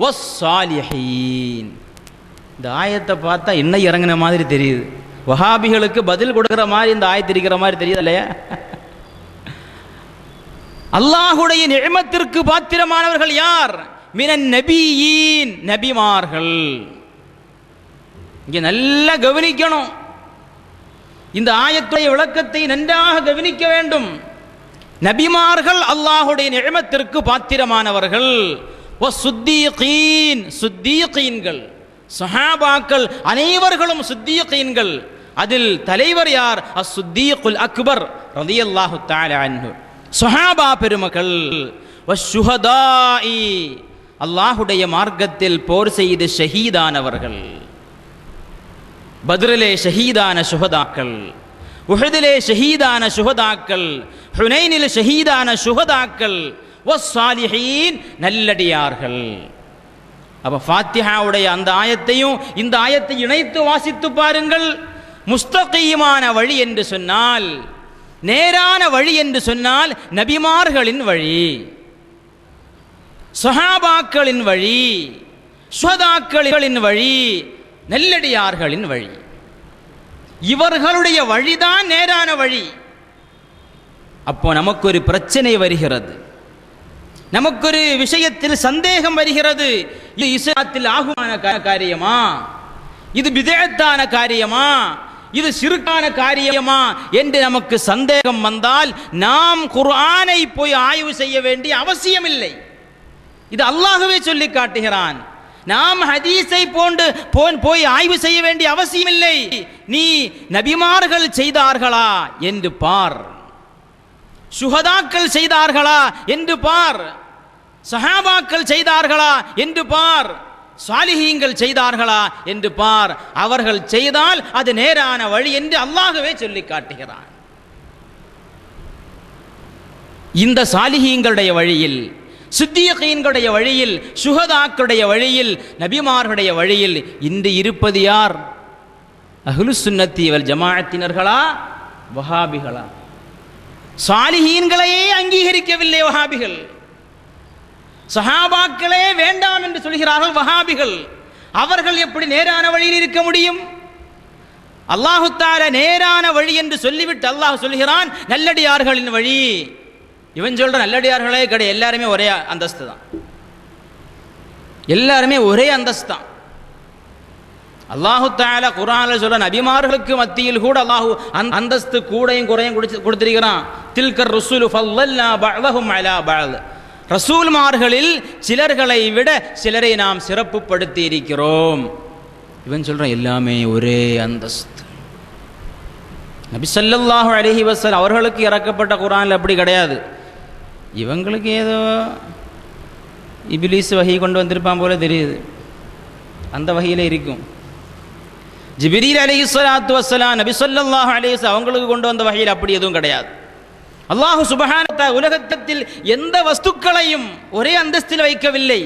வஸ்ஸாலிஹீன். இந்த ஆயத்தை பார்த்தா என்ன இறங்கின மாதிரி தெரியுது. வஹாபிகளுக்கு பதில் கொடுக்கிற மாதிரி இந்த ஆயத்து இருக்கிற மாதிரி தெரியுது இல்லையா? அல்லாஹுடைய நிஅமத்திற்கு பாத்திரமானவர்கள் யார்? மினன் நபியீன், நபிமார்கள். இங்கே நல்லா கவனிக்கணும். இந்த ஆயத்துடைய விளக்கத்தை நன்றாக கவனிக்க வேண்டும். நபிமார்கள் அல்லாஹுடைய நிஅமத்திற்கு பாத்திரமானவர்கள். வஸ்ஸித்தீகீன், சித்தீகீன்கள். சஹாபாக்கள் அனைவர்களும் சித்தீகீன்கள். அதில் தலைவர் யார்? அஸ்-சித்தீகுல் அக்பர் ரலியல்லாஹு தஆலா அன்ஹு. சஹாபா பெருமக்கள். வஷ்ஷுஹதாஇ, அல்லாஹுடைய மார்க்கத்தில் போர் செய்து ஷஹீதானவர்கள். பத்ரிலே ஷஹீதான சுஹதாக்கள், உஹதிலே ஷஹீதான சுஹதாக்கள், ஹுனைனில் ஷஹீதான சுஹதாக்கள், வஸ்ஸாலிஹீன், நல்லடியார்கள். அப்ப ஃபாத்திஹாவுடைய அந்த ஆயத்தையும் இந்த ஆயத்தை இணைத்து வாசித்து பாருங்கள். முஸ்தகீமான வழி என்று சொன்னால், நேரான வழி என்று சொன்னால் நபிமார்களின் வழி, சஹாபாக்களின் வழி, சுஹதாக்களின் வழி, நல்லடியார்களின் வழி. இவர்களுடைய வழிதான் நேரான வழி. அப்போ நமக்கு ஒரு பிரச்சனை வருகிறது, நமக்கு ஒரு விஷயத்தில் சந்தேகம் வருகிறது. இது இஸ்லாத்தில் ஆகுமான காரியமா? இது பிதஅத்தான காரியமா? இது ஷிர்கான காரியமா என்று நமக்கு சந்தேகம் வந்தால் நாம் குர்ஆனை போய் ஆய்வு செய்ய வேண்டிய அவசியம் இல்லை. இது அல்லாஹ்வே சொல்லி காட்டுகிறான். நாம் ஹதீஸை போய் ஆய்வு செய்ய வேண்டிய அவசியம் இல்லை. நீ நபிமார்கள் செய்தார்களா என்று பார், சுஹதாக்கள் செய்தார்களா என்று பார், சஹாபாக்கள் செய்தார்களா என்று பார், சாலிஹீன்கள் செய்தார்களா என்று பார். அவர்கள் செய்தால் அது நேரான வழி என்று அல்லாஹ்வே சொல்லி காட்டுகிறான். இந்த சாலிஹீன்களுடைய வழியில், சித்தீகீன்களுடைய வழியில், சுஹதாக்களுடைய வழியில், நபிமார்களுடைய வழியில் இன்று இருப்பது யார்? அஹ்லுஸ் சுன்னத்தி வல் ஜமாஅத்தினர்களா, வஹாபிகளா? சாலிஹீன்களையே அங்கீகரிக்கவில்லை வஹாபிகள். சஹாபாக்களே வேண்டாம் என்று சொல்கிறார்கள் வஹாபிகள். அவர்கள் எப்படி நேரான வழியில் இருக்க முடியும்? அல்லாஹு தஆலா நேரான வழி என்று சொல்லிவிட்டு அல்லாஹ் சொல்கிறான் நல்லடியார்களின் வழி. இவன் சொல்ற நல்லடியார்களே கிடையாது, எல்லாருமே ஒரே அந்தஸ்து தான், எல்லாருமே ஒரே அந்தஸ்து தான். அல்லாஹு தஆலா குர்ஆனில் சொல்ற நபிமார்களுக்கு மத்தியில் கூட அல்லாஹ் அந்தஸ்து கூடையும் குறையும் கொடுத்திருக்கிறான். தில்கர் ருசுலு ஃபல்லல்னா பஅதஹும் அலா பஅத். ரசூல்மார்களில் சிலர்களை விட சிலரை நாம் சிறப்புப்படுத்தி இருக்கிறோம். இவன் சொல்ற எல்லாமே ஒரே அந்தஸ்து. நபி ஸல்லல்லாஹு அலைஹி வஸல்லம் அவர்களுக்கு இறக்கப்பட்ட குர்ஆனில் அப்படி கிடையாது. இவங்களுக்கு ஏதோ இப்லீஸ் வஹி கொண்டு வந்திருப்பான் போல தெரியுது, அந்த வகையில் இருக்கும். ஜிப்ரீல் அலைஹிஸ்ஸலாத்து வஸ்ஸலாம் நபி ஸல்லல்லாஹு அலைஹி வஸல்லம் அவங்களுக்கு கொண்டு வந்த வகையில் அப்படி எதுவும் கிடையாது. அல்லாஹ் சுப்ஹானஹு வ தஆலா உலகத்தில் எந்த வஸ்துக்களையும் ஒரே அந்தஸ்தில் வைக்கவில்லை.